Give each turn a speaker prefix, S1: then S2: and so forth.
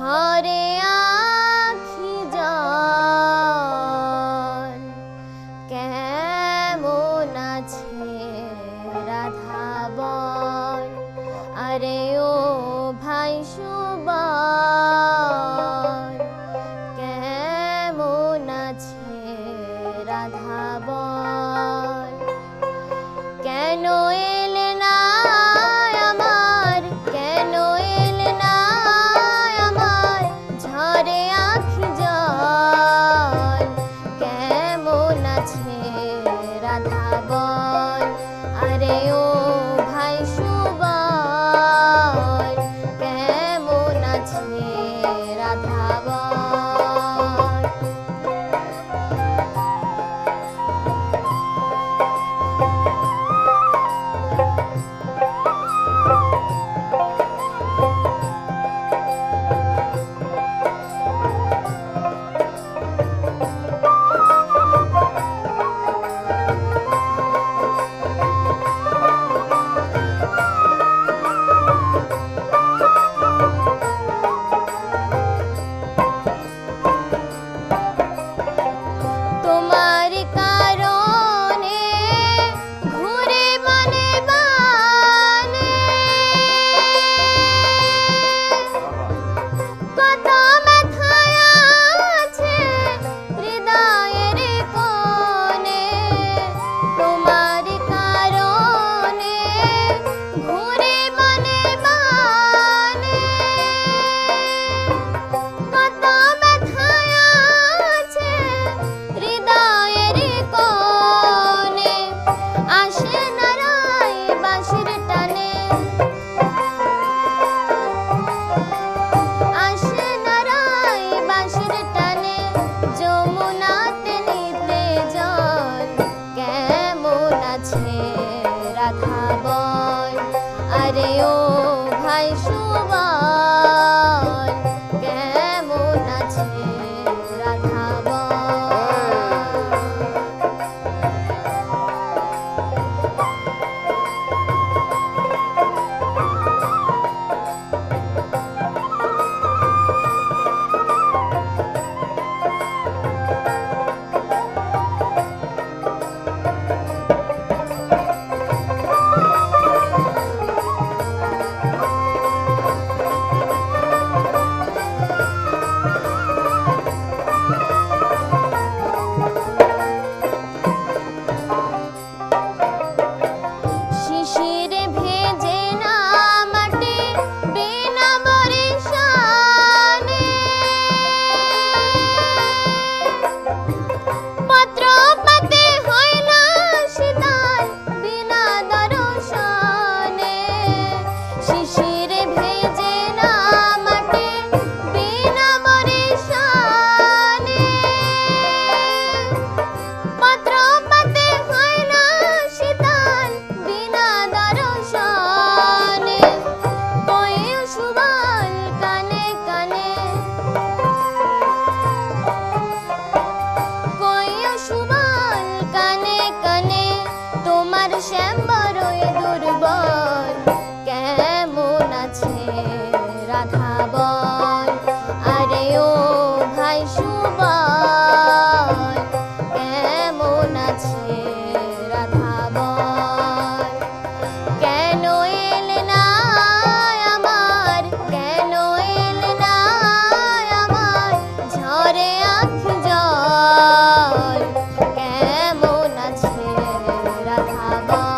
S1: ঝরে আখি জল কেমন আছে রাধা বল। আরে ও ভাই সুবল কেমন আছে রাধা বল। কেন এলে না আমার, কেন এলে না আমার ঝরে আখি জল কেমন আছে রাধা বল। আরে ও ভাই সুবল কেমন আছে রাধা বল। তোমার কারণে ঘুরে মনে বানে কত ব্যথায় আছে হৃদয়ের কোণে। তোমার কারণে ঘুরে মনে বানে কত ব্যথায় আছে হৃদয়ের কোণে। আসে না রায় বাঁশির টানে, আসে না রায় বাঁশির টানে যমুনাতে নিতে জল কেমন আছে রাধা বল। আরে ও ভাই সুবল কেমন আছে রাধা বল। শিশিরে ভেজে না মাটি বিনা বরিশানে পত্র পাতে হয় না শীতল বিনা দর্শনে। শিশিরে ভেজে না মাটি বিনা বরিশানে পত্র পাতে হয় না শীতল বিনা দর্শনে। কই সুবল কানে কানে, কই সুবল কানে কানে তোমার শ্যাম বড়ই দুর্বল কেমন আছে রাধা বল। আরে ও ভাই সুবল কেমন আছে রাধা বল। কেন এলে না আমার, কেন এলে না আমার ঝরে আখি জল কেমন আছে রাধা বল।